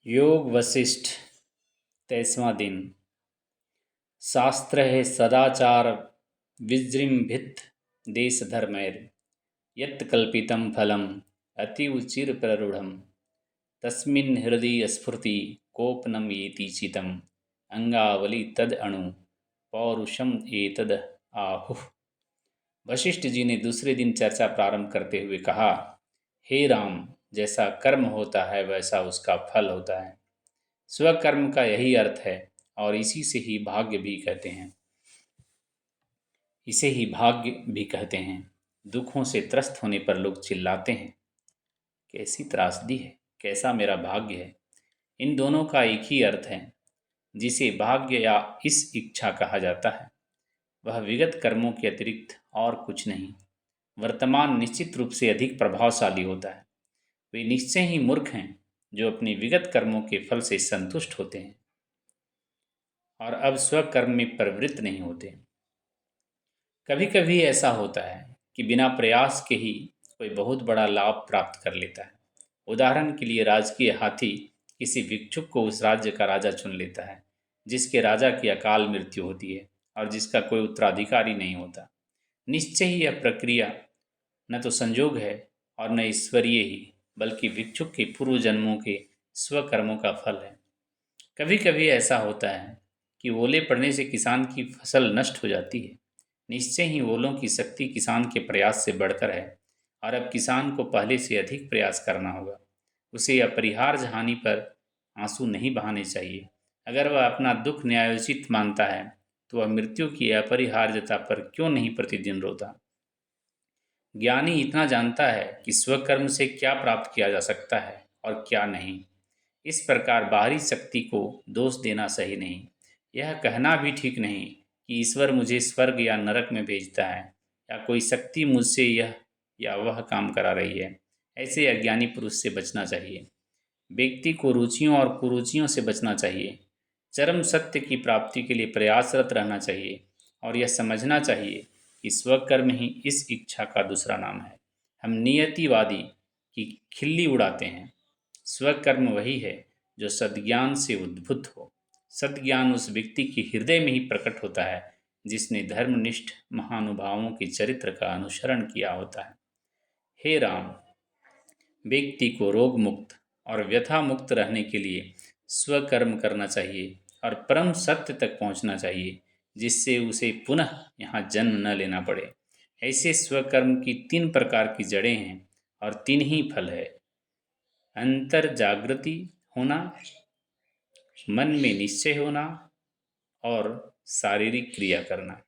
योग वशिष्ठ 23वां दिन। शास्त्र है सदाचार विजृंभित देश धर्मैर यत् कल्पितं फलम् अतीव चिर प्ररूढ़म तस्मिन् हृदय स्फूर्ति कोपनम येति चितम अंगावली तद अणु पौरुषम एतद आहुः। वशिष्ठ जी ने दूसरे दिन चर्चा प्रारंभ करते हुए कहा, हे राम, जैसा कर्म होता है वैसा उसका फल होता है। स्वकर्म का यही अर्थ है और इसे ही भाग्य भी कहते हैं। दुखों से त्रस्त होने पर लोग चिल्लाते हैं, कैसी त्रासदी है, कैसा मेरा भाग्य है। इन दोनों का एक ही अर्थ है। जिसे भाग्य या इस इच्छा कहा जाता है वह विगत कर्मों के अतिरिक्त और कुछ नहीं। वर्तमान निश्चित रूप से अधिक प्रभावशाली होता है। वे निश्चय ही मूर्ख हैं जो अपनी विगत कर्मों के फल से संतुष्ट होते हैं और अब स्वकर्म में प्रवृत्त नहीं होते। कभी कभी ऐसा होता है कि बिना प्रयास के ही कोई बहुत बड़ा लाभ प्राप्त कर लेता है। उदाहरण के लिए राजकीय हाथी किसी भिक्षुक को उस राज्य का राजा चुन लेता है जिसके राजा की अकाल मृत्यु होती है और जिसका कोई उत्तराधिकारी नहीं होता। निश्चय ही यह प्रक्रिया न तो संयोग है और न ईश्वरीय ही, बल्कि भिक्षुक के पूर्व जन्मों के स्वकर्मों का फल है। कभी कभी ऐसा होता है कि ओले पड़ने से किसान की फसल नष्ट हो जाती है। निश्चय ही ओलों की शक्ति किसान के प्रयास से बढ़कर है और अब किसान को पहले से अधिक प्रयास करना होगा। उसे अपरिहार्य हानि पर आंसू नहीं बहाने चाहिए। अगर वह अपना दुख न्यायोचित मानता है तो वह मृत्यु की अपरिहार्यता पर क्यों नहीं प्रतिदिन रोता। ज्ञानी इतना जानता है कि स्वकर्म से क्या प्राप्त किया जा सकता है और क्या नहीं। इस प्रकार बाहरी शक्ति को दोष देना सही नहीं। यह कहना भी ठीक नहीं कि ईश्वर मुझे स्वर्ग या नरक में भेजता है या कोई शक्ति मुझसे यह या वह काम करा रही है। ऐसे अज्ञानी पुरुष से बचना चाहिए। व्यक्ति को रुचियों और कुरुचियों से बचना चाहिए। चरम सत्य की प्राप्ति के लिए प्रयासरत रहना चाहिए और यह समझना चाहिए कि स्वकर्म ही इस इच्छा का दूसरा नाम है। हम नियतिवादी की खिल्ली उड़ाते हैं। स्वकर्म वही है जो सद्ज्ञान से उद्भूत हो। सद्ज्ञान उस व्यक्ति के हृदय में ही प्रकट होता है जिसने धर्मनिष्ठ महानुभावों के चरित्र का अनुसरण किया होता है। हे राम, व्यक्ति को रोग मुक्त और व्यथा मुक्त रहने के लिए स्वकर्म करना चाहिए और परम सत्य तक पहुंचना चाहिए जिससे उसे पुनः यहाँ जन्म न लेना पड़े। ऐसे स्वकर्म की 3 प्रकार की जड़ें हैं और 3 ही फल है। अंतर जागृति होना, मन में निश्चय होना और शारीरिक क्रिया करना।